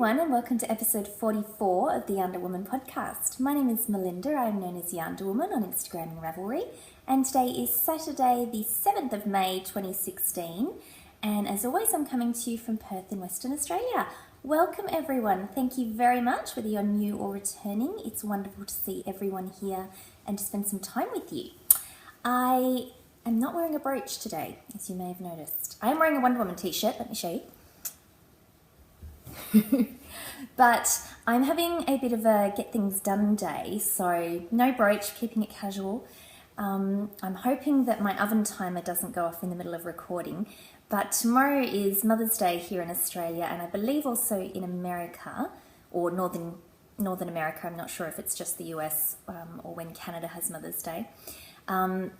everyone, and welcome to episode 44 of the YarnderWoman podcast. My name is Melinda. I am known as YarnderWoman on Instagram and Ravelry, and today is Saturday the 7th of May 2016, and as always I'm coming to you from Perth in Western Australia. Welcome everyone. Thank you very much, whether you're new or returning. It's wonderful to see everyone here and to spend some time with you. I am not wearing a brooch today, as you may have noticed. I am wearing a Wonder Woman t-shirt, let me show you. But I'm having a bit of a get things done day, so no brooch, keeping it casual. I'm hoping that my oven timer doesn't go off in the middle of recording, but tomorrow is Mother's Day here in Australia, and I believe also in America, or Northern America. I'm not sure if it's just the US or when Canada has Mother's Day.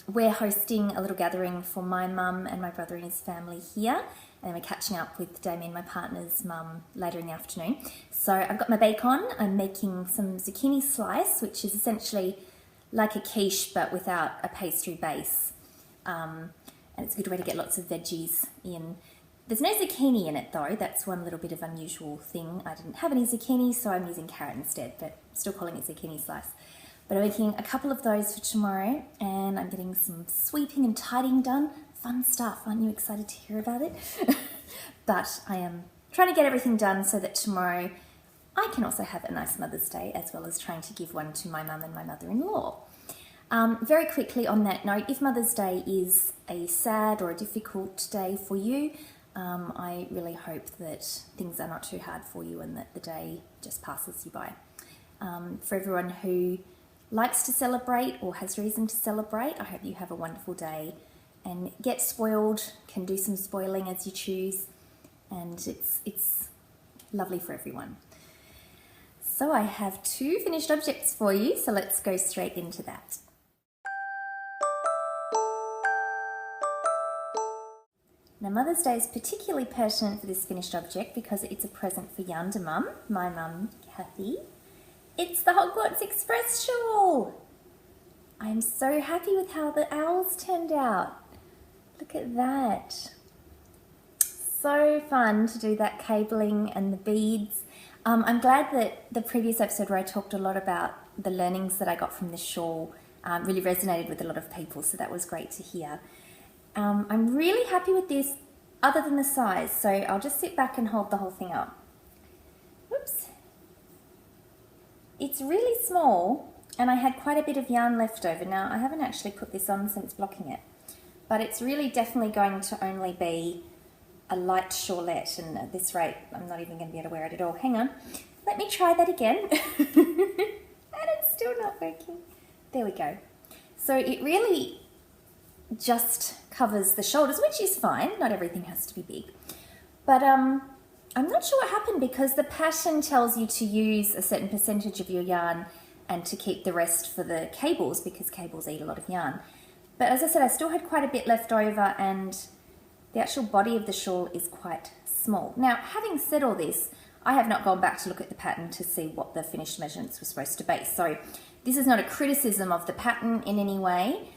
We're hosting a little gathering for my mum and my brother and his family here, and then we're catching up with Damien, my partner's mum, later in the afternoon. So I've got my bacon. I'm making some zucchini slice, which is essentially like a quiche but without a pastry base, and it's a good way to get lots of veggies in. There's no zucchini in it though. That's one little bit of unusual thing. I didn't have any zucchini, so I'm using carrot instead, but still calling it zucchini slice. But I'm making a couple of those for tomorrow, and I'm getting some sweeping and tidying done. Fun stuff. Aren't you excited to hear about it? But I am trying to get everything done so that tomorrow I can also have a nice Mother's Day, as well as trying to give one to my mum and my mother-in-law. Very quickly on that note, if Mother's Day is a sad or a difficult day for you, I really hope that things are not too hard for you and that the day just passes you by. For everyone who likes to celebrate or has reason to celebrate, I hope you have a wonderful day and get spoiled, can do some spoiling as you choose, and it's lovely for everyone. So I have two finished objects for you, so let's go straight into that. Now Mother's Day is particularly pertinent for this finished object because it's a present for YarnderMum, my mum Kathy. It's the Hogwarts Express shawl! I'm so happy with how the owls turned out. Look at that. So fun to do that cabling and the beads. I'm glad that the previous episode where I talked a lot about the learnings that I got from this shawl really resonated with a lot of people, so that was great to hear. I'm really happy with this other than the size, so I'll just sit back and hold the whole thing up. Whoops. It's really small, and I had quite a bit of yarn left over. Now, I haven't actually put this on since blocking it, but it's really definitely going to only be a light shawlette, and at this rate, I'm not even going to be able to wear it at all. Hang on, let me try that again. And it's still not working. There we go. So it really just covers the shoulders, which is fine. Not everything has to be big. But I'm not sure what happened because the pattern tells you to use a certain percentage of your yarn and to keep the rest for the cables, because cables eat a lot of yarn. But as I said, I still had quite a bit left over, and the actual body of the shawl is quite small. Now, having said all this, I have not gone back to look at the pattern to see what the finished measurements were supposed to be. So this is not a criticism of the pattern in any way.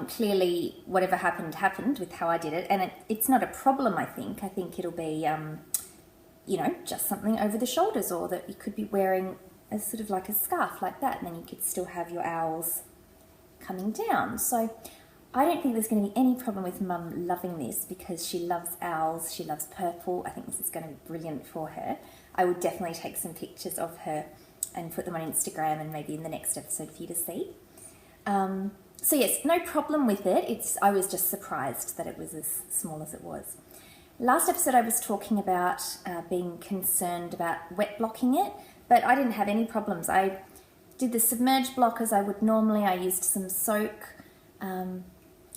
Clearly, whatever happened, happened with how I did it. And it's not a problem, I think. I think it'll be, you know, just something over the shoulders, or that you could be wearing as sort of like a scarf like that, and then you could still have your owls coming down. So I don't think there's going to be any problem with Mum loving this, because she loves owls, she loves purple. I think this is going to be brilliant for her. I would definitely take some pictures of her and put them on Instagram, and maybe in the next episode for you to see. So yes, no problem with it. I was just surprised that it was as small as it was. Last episode I was talking about being concerned about wet blocking it, but I didn't have any problems. I did the submerged block as I would normally. I used some soak, and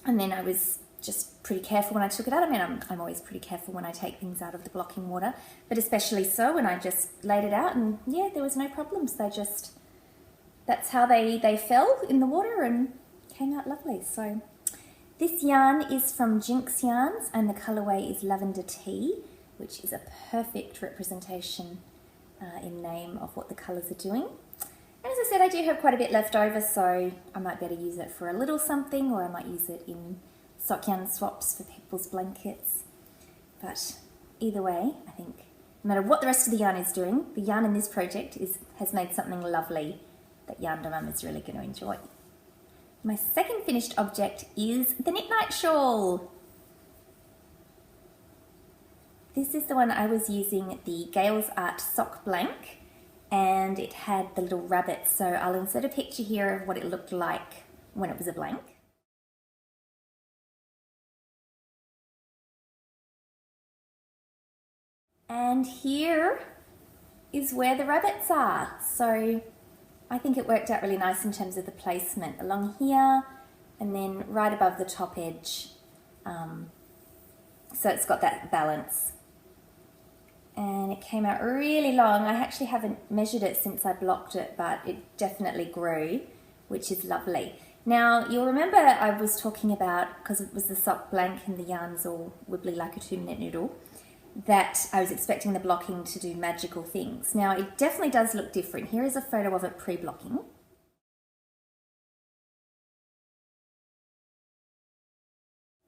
then I was just pretty careful when I took it out. I mean, I'm always pretty careful when I take things out of the blocking water, but especially so when I just laid it out, and yeah, there was no problems. That's how they fell in the water and came out lovely. So this yarn is from Jinx Yarns, and the colourway is Lavender Tea, which is a perfect representation in name of what the colours are doing. And as I said, I do have quite a bit left over, so I might be able to use it for a little something, or I might use it in sock yarn swaps for people's blankets. But either way, I think no matter what the rest of the yarn is doing, the yarn in this project has made something lovely that YarnderMum is really going to enjoy. My second finished object is the Knit Night shawl. This is the one I was using, the Gales Art Sock Blank, and it had the little rabbit, so I'll insert a picture here of what it looked like when it was a blank. And here is where the rabbits are. So I think it worked out really nice in terms of the placement along here and then right above the top edge. So it's got that balance. And it came out really long. I actually haven't measured it since I blocked it, but it definitely grew, which is lovely. Now, you'll remember I was talking about, because it was the sock blank and the yarn's all wibbly like a 2-minute noodle, that I was expecting the blocking to do magical things. Now, it definitely does look different. Here is a photo of it pre-blocking.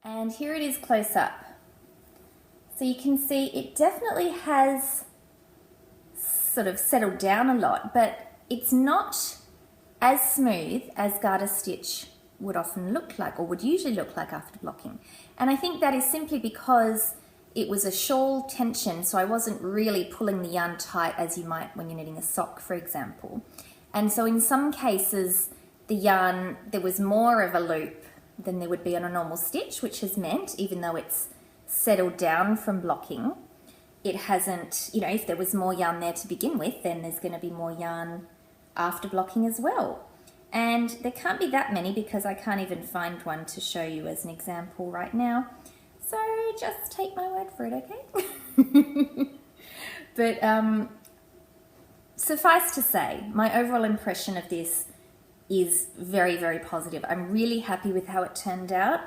And here it is close up. So you can see it definitely has sort of settled down a lot, but it's not as smooth as garter stitch would often look like, or would usually look like after blocking. And I think that is simply because it was a shawl tension, so I wasn't really pulling the yarn tight as you might when you're knitting a sock, for example. And so in some cases, the yarn, there was more of a loop than there would be on a normal stitch, which has meant, even though it's settled down from blocking, it hasn't, you know, if there was more yarn there to begin with, then there's going to be more yarn after blocking as well. And there can't be that many because I can't even find one to show you as an example right now. So just take my word for it, okay? But suffice to say, my overall impression of this is very, very positive. I'm really happy with how it turned out.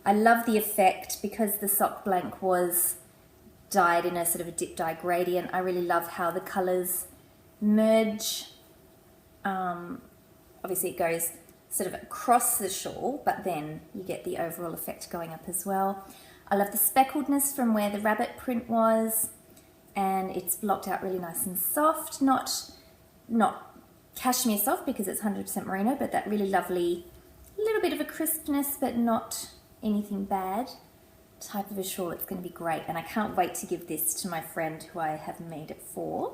I love the effect because the sock blank was dyed in a sort of a dip dye gradient. I really love how the colours merge. Obviously it goes sort of across the shawl, but then you get the overall effect going up as well. I love the speckledness from where the rabbit print was, and it's blocked out really nice and soft, not cashmere soft because it's 100% merino, but that really lovely little bit of a crispness, but not anything bad type of a shawl. It's going to be great, and I can't wait to give this to my friend who I have made it for.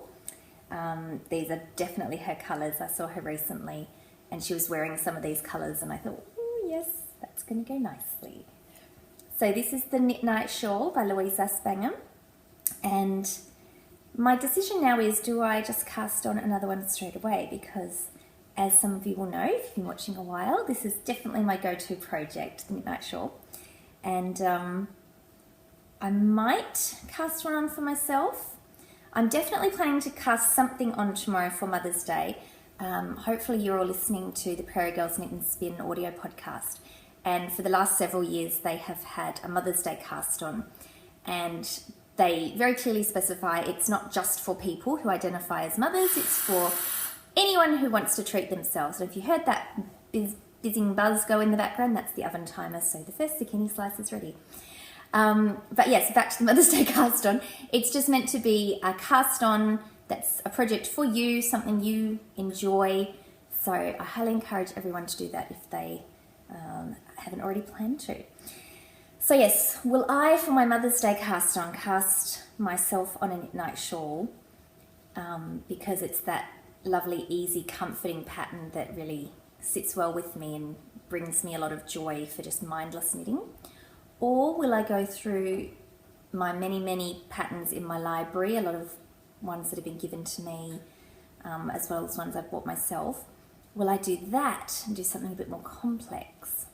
These are definitely her colours. I saw her recently and she was wearing some of these colours and I thought, oh yes, that's going to go nicely. So this is the Knit Night shawl by Louise Aspingham, and my decision now is, do I just cast on another one straight away? Because as some of you will know, if you've been watching a while, this is definitely my go-to project, the Knit Night shawl. And I might cast one on for myself. I'm definitely planning to cast something on tomorrow for Mother's Day. Hopefully you're all listening to the Prairie Girls Knit and Spin audio podcast. And for the last several years, they have had a Mother's Day cast on. And they very clearly specify it's not just for people who identify as mothers, it's for anyone who wants to treat themselves. And if you heard that buzzing buzz go in the background, that's the oven timer, so the first zucchini slice is ready. But yes, back to the Mother's Day cast on. It's just meant to be a cast on that's a project for you, something you enjoy. So I highly encourage everyone to do that if they haven't already planned to. So yes, will I, for my Mother's Day cast on, cast myself on a Knit Night shawl because it's that lovely, easy, comforting pattern that really sits well with me and brings me a lot of joy for just mindless knitting? Or will I go through my many, many patterns in my library, a lot of ones that have been given to me, as well as ones I've bought myself? Will I do that and do something a bit more complex?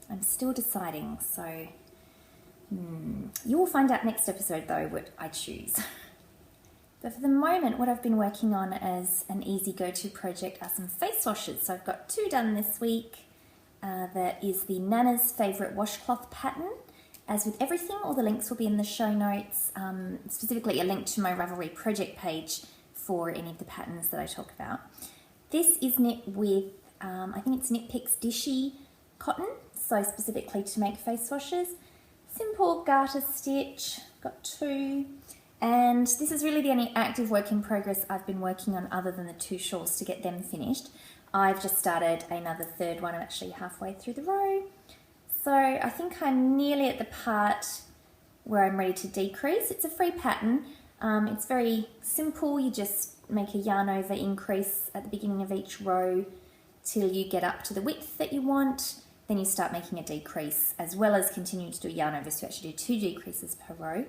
I'm still deciding, so you will find out next episode though what I choose. But for the moment, what I've been working on as an easy go-to project are some face washes. So I've got 2 done this week. That is the Nana's Favourite Washcloth pattern. As with everything, all the links will be in the show notes, specifically a link to my Ravelry project page for any of the patterns that I talk about. This is knit with, I think it's Knit Picks Dishy cotton, so specifically to make face washes. Simple garter stitch, got 2, And this is really the only active work in progress I've been working on other than the 2 shawls to get them finished. I've just started another third one. I'm actually halfway through the row. So I think I'm nearly at the part where I'm ready to decrease. It's a free pattern. It's very simple. You just make a yarn over increase at the beginning of each row till you get up to the width that you want. Then you start making a decrease, as well as continuing to do yarn over, so you actually do 2 decreases per row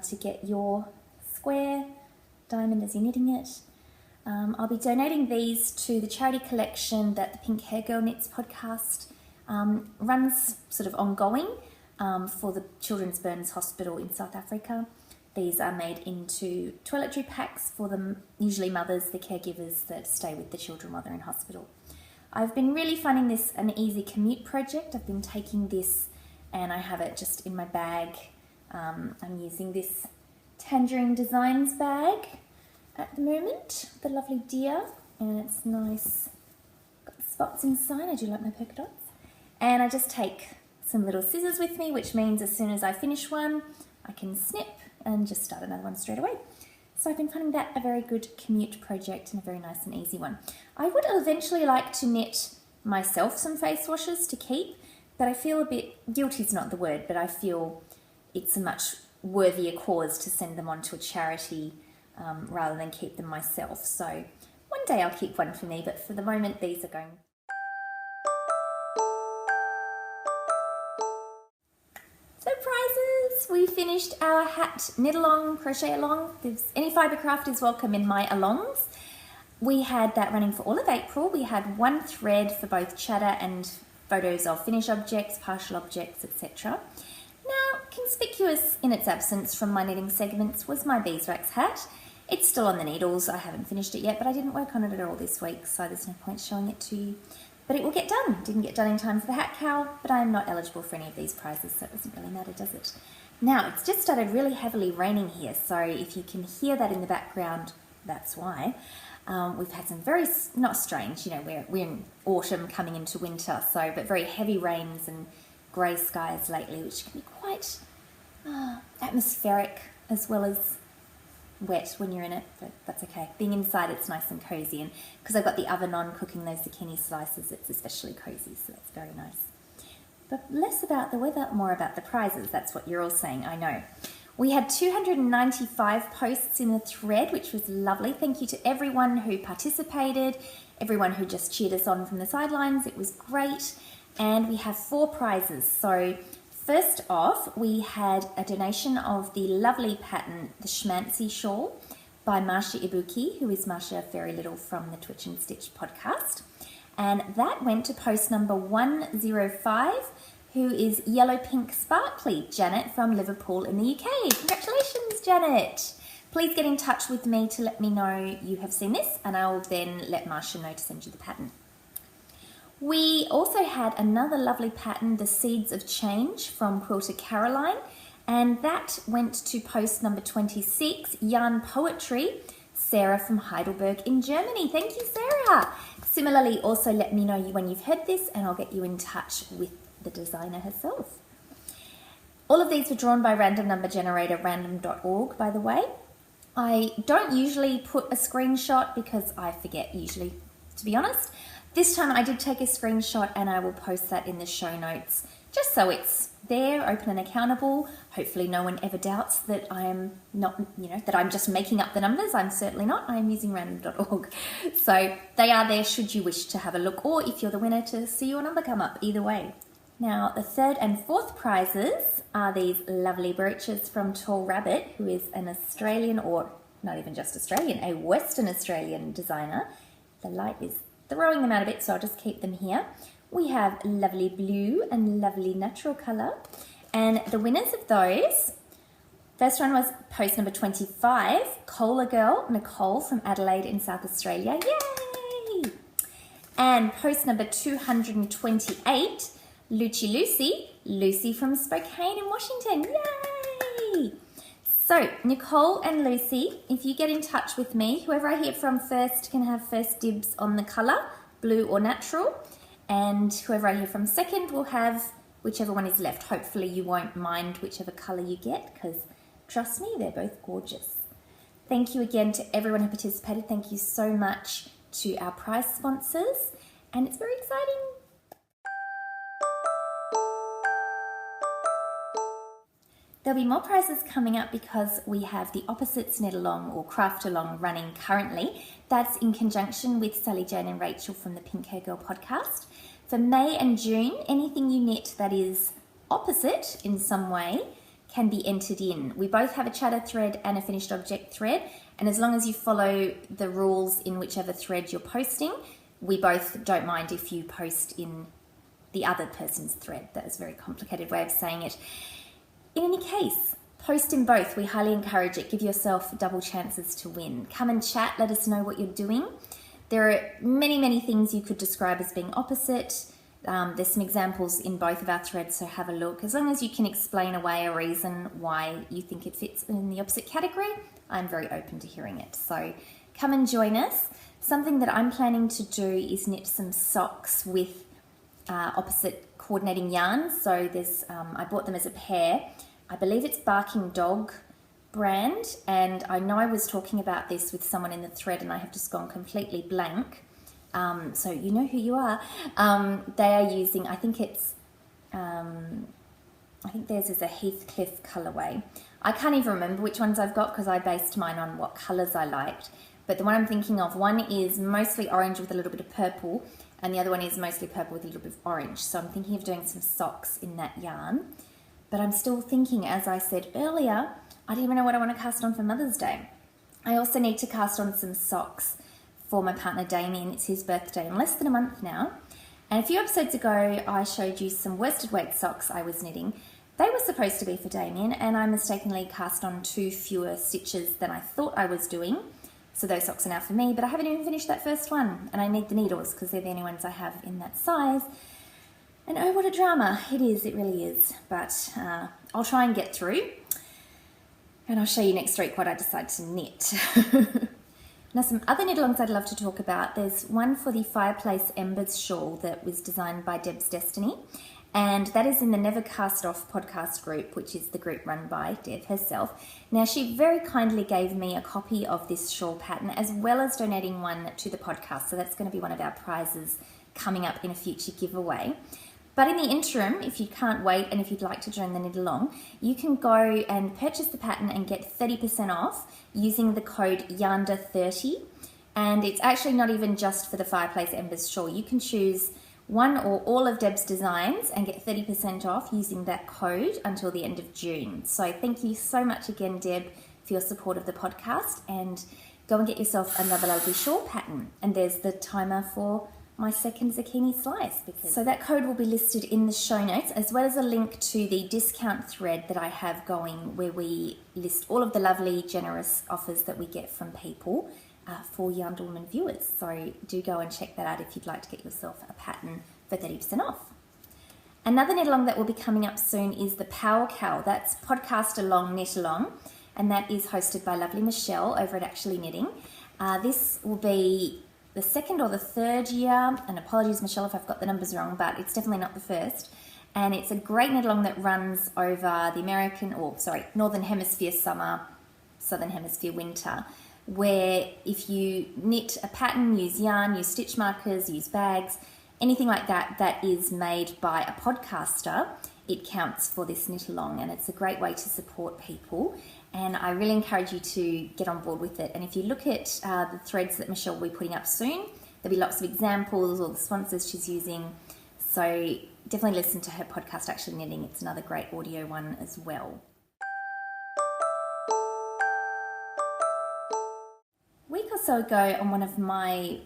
to get your square diamond as you're knitting it. I'll be donating these to the charity collection that the Pink Hair Girl Knits podcast runs sort of ongoing for the Children's Burns Hospital in South Africa. These are made into toiletry packs for the usually mothers, the caregivers that stay with the children while they're in hospital. I've been really finding this an easy commute project. I've been taking this and I have it just in my bag. I'm using this Tangerine Designs bag at the moment, the lovely deer, and it's nice. Got the spots inside. I do like my polka dots. And I just take some little scissors with me, which means as soon as I finish one, I can snip and just start another one straight away. So I've been finding that a very good commute project and a very nice and easy one. I would eventually like to knit myself some face washes to keep, but I feel a bit, guilty is not the word, but I feel it's a much worthier cause to send them on to a charity rather than keep them myself. So one day I'll keep one for me, but for the moment these are going. So prizes, we finished our hat knit along, crochet along. Any fibercraft is welcome in my alongs. We had that running for all of April. We had 1 thread for both chatter and photos of finished objects, partial objects, etc. Now, conspicuous in its absence from my knitting segments was my beeswax hat. It's still on the needles. I haven't finished it yet, but I didn't work on it at all this week, so there's no point showing it to you. But it will get done. Didn't get done in time for the Hat KAL, but I am not eligible for any of these prizes, so it doesn't really matter, does it? Now, it's just started really heavily raining here, so if you can hear that in the background, that's why. We've had some very, not strange, you know, we're in autumn coming into winter, so, but very heavy rains and grey skies lately, which can be quite atmospheric as well as wet when you're in it, but that's okay. Being inside, it's nice and cozy, and because I've got the oven on cooking those zucchini slices, it's especially cozy, so that's very nice. But less about the weather, more about the prizes. That's what you're all saying, I know. We had 295 posts in the thread, which was lovely. Thank you to everyone who participated, everyone who just cheered us on from the sidelines. It was great. And we have 4 prizes. So first off, we had a donation of the lovely pattern, the Schmancy Shawl, by Marcia Ibuki, who is Marcia Very Little from the Twitch and Stitch podcast. And that went to post number 105, who is Yellow Pink Sparkly, Janet from Liverpool in the UK. Congratulations, Janet. Please get in touch with me to let me know you have seen this, and I'll then let Marcia know to send you the pattern. We also had another lovely pattern, the Seeds of Change from Quilter Caroline, and that went to post number 26, Yarn Poetry, Sarah from Heidelberg in Germany. Thank you, Sarah. Similarly, also let me know when you've heard this, and I'll get you in touch with the designer herself. All of these were drawn by random number generator random.org, by the way. I don't usually put a screenshot because I forget usually, to be honest. This time I did take a screenshot and I will post that in the show notes just so it's there, open and accountable. Hopefully no one ever doubts that I am not, that I'm just making up the numbers. I'm certainly not. I'm using random.org. So they are there should you wish to have a look, or if you're the winner to see your number come up, either way. Now, the 3rd and 4th prizes are these lovely brooches from Tall Rabbit, who is an Australian, or not even just Australian, a Western Australian designer. The light is throwing them out a bit, so I'll just keep them here. We have lovely blue and lovely natural colour. And the winners of those, first one was post number 25, Cola Girl, Nicole from Adelaide in South Australia. Yay! And post number 228, Lucy Lucy, Lucy from Spokane in Washington. Yay! So, Nicole and Lucy, if you get in touch with me, whoever I hear from first can have first dibs on the colour, blue or natural, and whoever I hear from second will have whichever one is left. Hopefully you won't mind whichever colour you get, because Trust me, they're both gorgeous. Thank you again to everyone who participated. Thank you so much to our prize sponsors, and it's very exciting. There'll be more prizes coming up because we have the Opposites Knit Along or Craft Along running currently. That's in conjunction with Sally Jane and Rachel from the Pink Hair Girl podcast. For May and June, anything you knit that is opposite in some way can be entered in. We both have a chatter thread and a finished object thread, and as long as you follow the rules in whichever thread you're posting, we both don't mind if you post in the other person's thread. That is a very complicated way of saying it. In any case, post in both. We highly encourage it. Give yourself double chances to win. Come and chat. Let us know what you're doing. There are many, many things you could describe as being opposite. There's some examples in both of our threads, so have a look. As long as you can explain away a reason why you think it fits in the opposite category, I'm very open to hearing it. So come and join us. Something that I'm planning to do is knit some socks with opposite coordinating yarns. So there's, I bought them as a pair. I believe it's Barking Dog brand, and I know I was talking about this with someone in the thread and I have just gone completely blank. So you know who you are. They are using, I think it's, I think theirs is a Heathcliff colourway. I can't even remember which ones I've got because I based mine on what colours I liked. But the one I'm thinking of, one is mostly orange with a little bit of purple, and the other one is mostly purple with a little bit of orange. So I'm thinking of doing some socks in that yarn. But I'm still thinking, as I said earlier, I don't even know what I want to cast on for Mother's Day. I also need to cast on some socks for my partner Damien. It's his birthday in less than a month now. And a few episodes ago, I showed you some worsted weight socks I was knitting. They were supposed to be for Damien, and I mistakenly cast on 2 fewer stitches than I thought I was doing. So those socks are now for me, but I haven't even finished that first one, and I need the needles because they're the only ones I have in that size. And oh, what a drama. It is, it really is. But I'll try and get through, and I'll show you next week what I decide to knit. Now, some other knit-alongs I'd love to talk about. There's one for the Fireplace Embers shawl that was designed by Deb's Destiny, and that is in the Never Cast Off podcast group, which is the group run by Deb herself. Now, she very kindly gave me a copy of this shawl pattern, as well as donating one to the podcast, so that's going to be one of our prizes coming up in a future giveaway. But in the interim, if you can't wait and if you'd like to join the knit along, you can go and purchase the pattern and get 30% off using the code YARNDER30. And it's actually not even just for the Fireplace Embers shawl. You can choose one or all of Deb's designs and get 30% off using that code until the end of June. So thank you so much again, Deb, for your support of the podcast, and go and get yourself another lovely shawl pattern. And there's the timer for my second zucchini slice. So that code will be listed in the show notes, as well as a link to the discount thread that I have going, where we list all of the lovely generous offers that we get from people for YarnderWoman viewers. So do go and check that out if you'd like to get yourself a pattern for 30% off. Another knit along that will be coming up soon is the Hat KAL. That's podcast along, knit along, and that is hosted by lovely Michelle over at Actually Knitting. This will be the second or the third year, and apologies Michelle if I've got the numbers wrong, but it's definitely not the first. And it's a great knit along that runs over the Northern Hemisphere summer, Southern Hemisphere winter, where if you knit a pattern, use yarn, use stitch markers, use bags, anything like that that is made by a podcaster, it counts for this knit along, and it's a great way to support people. And I really encourage you to get on board with it. And if you look at the threads that Michelle will be putting up soon, there'll be lots of examples or the sponsors she's using. So definitely listen to her podcast, Actually Knitting. It's another great audio one as well. A week or so ago, on one of my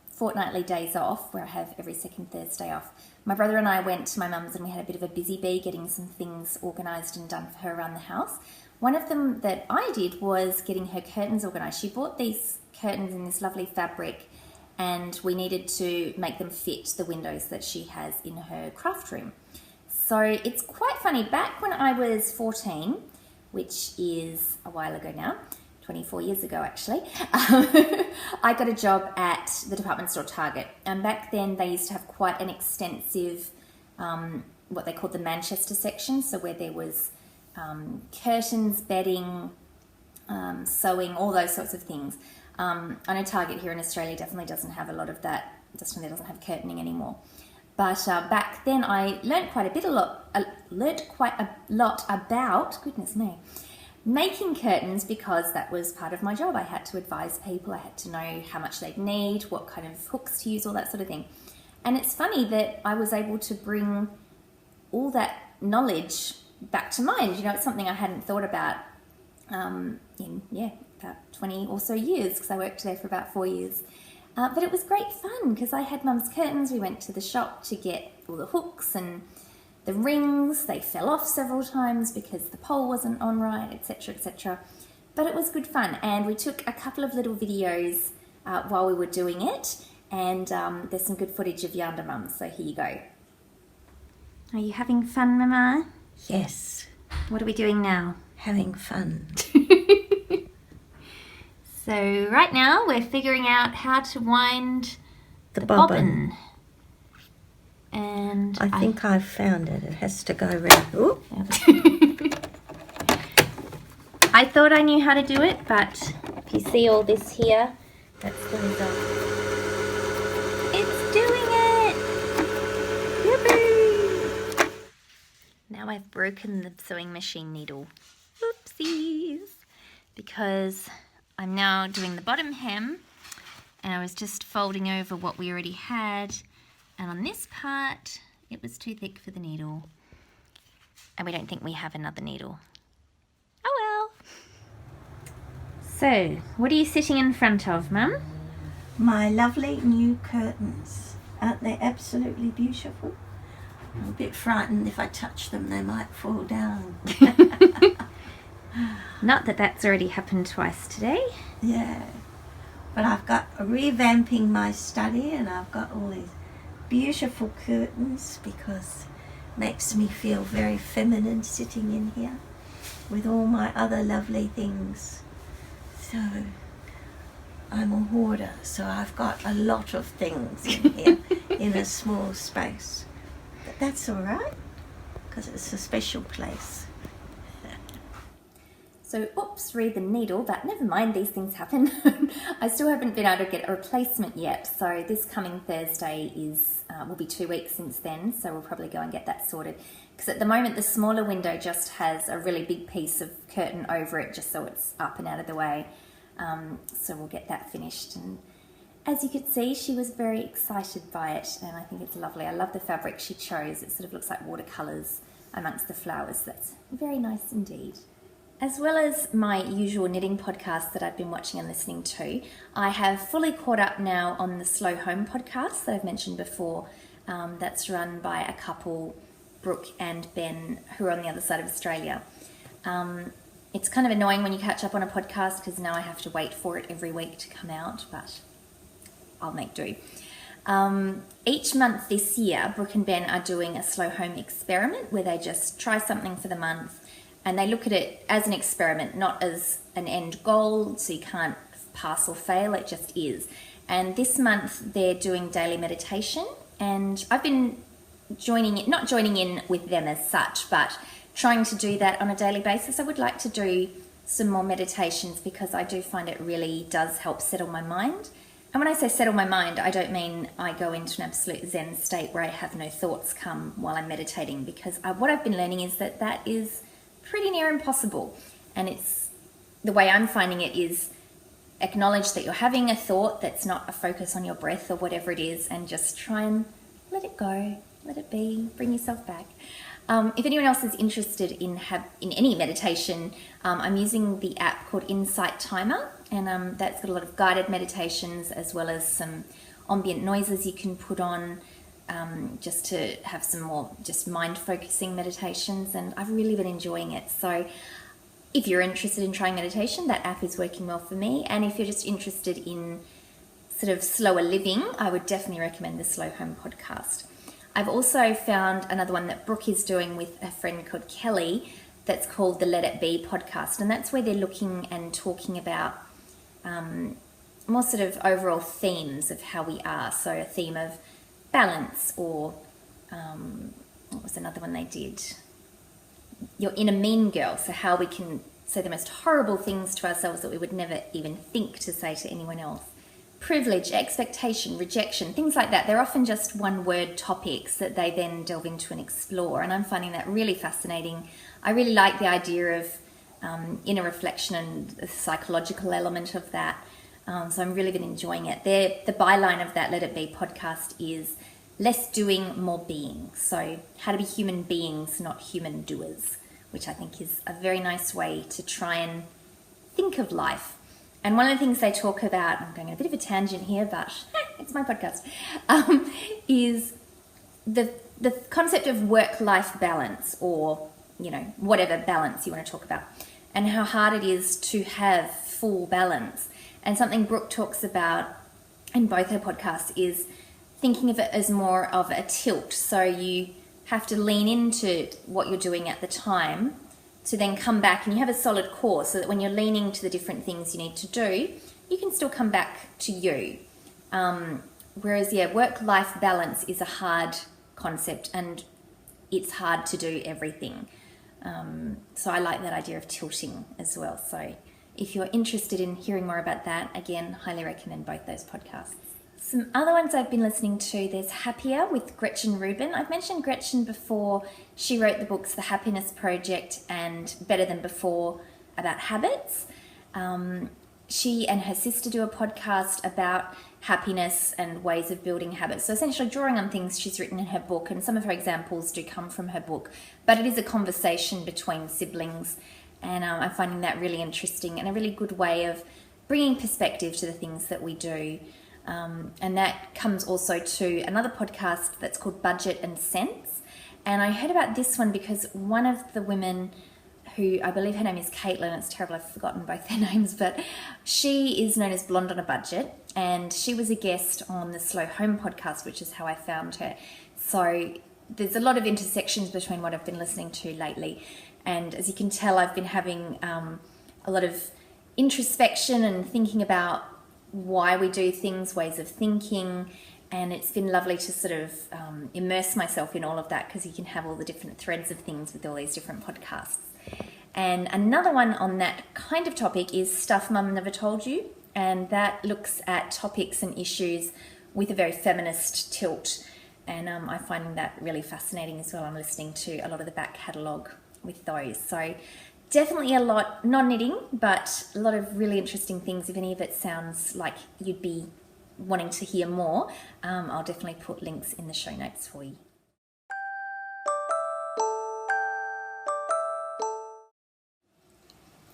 fortnightly days off, where I have every second Thursday off, my brother and I went to my mum's, and we had a bit of a busy bee getting some things organised and done for her around the house. One of them that I did was getting her curtains organised. She bought these curtains in this lovely fabric, and we needed to make them fit the windows that she has in her craft room. So it's quite funny. Back when I was 14, which is a while ago now, 24 years ago actually, I got a job at the department store Target. And back then they used to have quite an extensive, what they called the Manchester section, so where there was curtains, bedding, sewing, all those sorts of things. I know Target here in Australia definitely doesn't have a lot of that, doesn't have curtaining anymore. But back then I learnt quite a lot about, goodness me, making curtains, because that was part of my job. I had to advise people, I had to know how much they'd need, what kind of hooks to use, all that sort of thing. And it's funny that I was able to bring all that knowledge back to mind. You know, it's something I hadn't thought about in about 20 or so years, because I worked there for about 4 years. But it was great fun because I had Mum's curtains. We went to the shop to get all the hooks and the rings. They fell off several times because the pole wasn't on right, etc., etc. But it was good fun, and we took a couple of little videos while we were doing it, and there's some good footage of YarnderMum, so here you go. Are you having fun, Mama? Yes. What are we doing now? Having fun. So right now we're figuring out how to wind The bobbin. And I think I've found it. It has to go round. Ooh. I thought I knew how to do it, but if you see all this here, that's the result. It's doing it! Yippee! Now I've broken the sewing machine needle. Oopsies! Because I'm now doing the bottom hem, and I was just folding over what we already had, and on this part it was too thick for the needle, and we don't think we have another needle. Oh well. So, what are you sitting in front of, Mum? My lovely new curtains. Aren't they absolutely beautiful? I'm a bit frightened if I touch them, they might fall down. Not that that's already happened twice today. Yeah. But I've got revamping my study, and I've got all these beautiful curtains because it makes me feel very feminine sitting in here with all my other lovely things. So I'm a hoarder, so I've got a lot of things in here in a small space. But that's all right, because it's a special place. So, oops, read the needle, but never mind, these things happen. I still haven't been able to get a replacement yet, so this coming Thursday will be 2 weeks since then, so we'll probably go and get that sorted. Because at the moment, the smaller window just has a really big piece of curtain over it, just so it's up and out of the way. So we'll get that finished. And as you could see, she was very excited by it, and I think it's lovely. I love the fabric she chose. It sort of looks like watercolours amongst the flowers. That's very nice indeed. As well as my usual knitting podcast that I've been watching and listening to, I have fully caught up now on the Slow Home podcast that I've mentioned before. That's run by a couple, Brooke and Ben, who are on the other side of Australia. It's kind of annoying when you catch up on a podcast because now I have to wait for it every week to come out, but I'll make do. Each month this year, Brooke and Ben are doing a Slow Home experiment where they just try something for the month. And they look at it as an experiment, not as an end goal, so you can't pass or fail, it just is. And this month they're doing daily meditation, and I've been not joining in with them as such, but trying to do that on a daily basis. I would like to do some more meditations because I do find it really does help settle my mind. And when I say settle my mind, I don't mean I go into an absolute Zen state where I have no thoughts come while I'm meditating, because what I've been learning is that is pretty near impossible. And it's the way I'm finding it is acknowledge that you're having a thought that's not a focus on your breath or whatever it is, and just try and let it go, let it be, bring yourself back. If anyone else is interested in any meditation, I'm using the app called Insight Timer, and that's got a lot of guided meditations as well as some ambient noises you can put on, just to have some more just mind focusing meditations, and I've really been enjoying it. So if you're interested in trying meditation, that app is working well for me. And if you're just interested in sort of slower living, I would definitely recommend the Slow Home podcast. I've also found another one that Brooke is doing with a friend called Kelly that's called the Let It Be podcast, and that's where they're looking and talking about more sort of overall themes of how we are. So a theme of balance, or what was another one they did? your inner mean girl, so how we can say the most horrible things to ourselves that we would never even think to say to anyone else. Privilege, expectation, rejection, things like that. They're often just one-word topics that they then delve into and explore, and I'm finding that really fascinating. I really like the idea of inner reflection and the psychological element of that, so I'm really been enjoying it. The byline of that Let It Be podcast is less doing, more being. So how to be human beings, not human doers, which I think is a very nice way to try and think of life. And one of the things they talk about, I'm going on a bit of a tangent here, but it's my podcast, is the concept of work-life balance, or, you know, whatever balance you want to talk about, and how hard it is to have full balance. And something Brooke talks about in both her podcasts is thinking of it as more of a tilt. So you have to lean into what you're doing at the time to then come back, and you have a solid core so that when you're leaning to the different things you need to do, you can still come back to you. Whereas, work-life balance is a hard concept, and it's hard to do everything. So I like that idea of tilting as well. So if you're interested in hearing more about that, again, highly recommend both those podcasts. Some other ones I've been listening to, there's Happier with Gretchen Rubin. I've mentioned Gretchen before. She wrote the books The Happiness Project and Better Than Before about habits. She and her sister do a podcast about happiness and ways of building habits. So essentially drawing on things she's written in her book, and some of her examples do come from her book, but it is a conversation between siblings, and I'm finding that really interesting and a really good way of bringing perspective to the things that we do. And that comes also to another podcast that's called Budget and Sense. And I heard about this one because one of the women, who I believe her name is Caitlin, it's terrible, I've forgotten both their names, but she is known as Blonde on a Budget, and she was a guest on the Slow Home podcast, which is how I found her. So there's a lot of intersections between what I've been listening to lately, and as you can tell, I've been having a lot of introspection and thinking about why we do things, ways of thinking, and it's been lovely to sort of immerse myself in all of that, because you can have all the different threads of things with all these different podcasts. And another one on that kind of topic is Stuff Mum Never Told You, and that looks at topics and issues with a very feminist tilt, and I find that really fascinating as well. I'm listening to a lot of the back catalogue with those, so definitely a lot, not knitting, but a lot of really interesting things. If any of it sounds like you'd be wanting to hear more, I'll definitely put links in the show notes for you.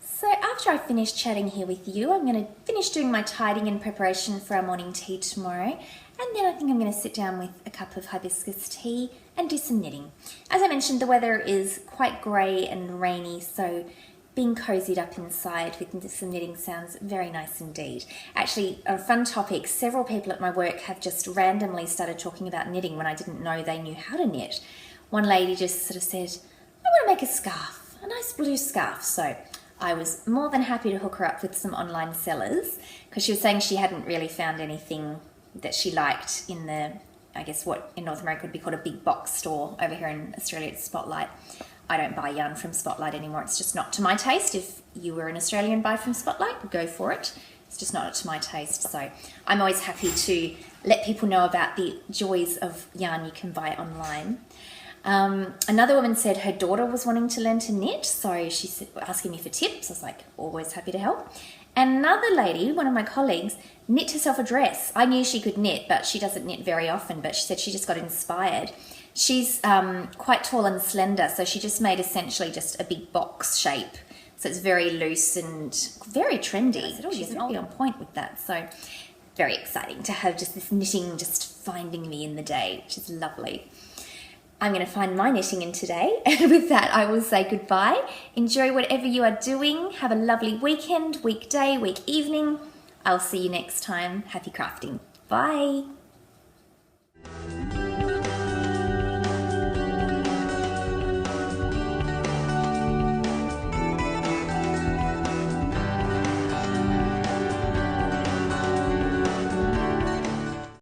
So after I finish chatting here with you, I'm going to finish doing my tidying in preparation for our morning tea tomorrow, and then I think I'm going to sit down with a cup of hibiscus tea and do some knitting. As I mentioned, the weather is quite grey and rainy, so being cozied up inside with some knitting sounds very nice indeed. Actually, a fun topic, several people at my work have just randomly started talking about knitting when I didn't know they knew how to knit. One lady just sort of said, I want to make a scarf, a nice blue scarf. So I was more than happy to hook her up with some online sellers, because she was saying she hadn't really found anything that she liked in the, I guess what in North America would be called a big box store. Over here in Australia it's Spotlight. I don't buy yarn from Spotlight anymore. It's just not to my taste. If you were an Australian and buy from Spotlight, go for it. It's just not to my taste. So I'm always happy to let people know about the joys of yarn you can buy online. Another woman said her daughter was wanting to learn to knit, so she's asking me for tips. I was like, always happy to help. And another lady, one of my colleagues, knit herself a dress. I knew she could knit, but she doesn't knit very often, but she said she just got inspired. She's quite tall and slender, so she just made essentially just a big box shape. So it's very loose and very trendy. I said, oh, she's really on point with that. So very exciting to have just this knitting just finding me in the day, which is lovely. I'm going to find my knitting in today. And with that, I will say goodbye. Enjoy whatever you are doing. Have a lovely weekend, weekday, week evening. I'll see you next time. Happy crafting. Bye.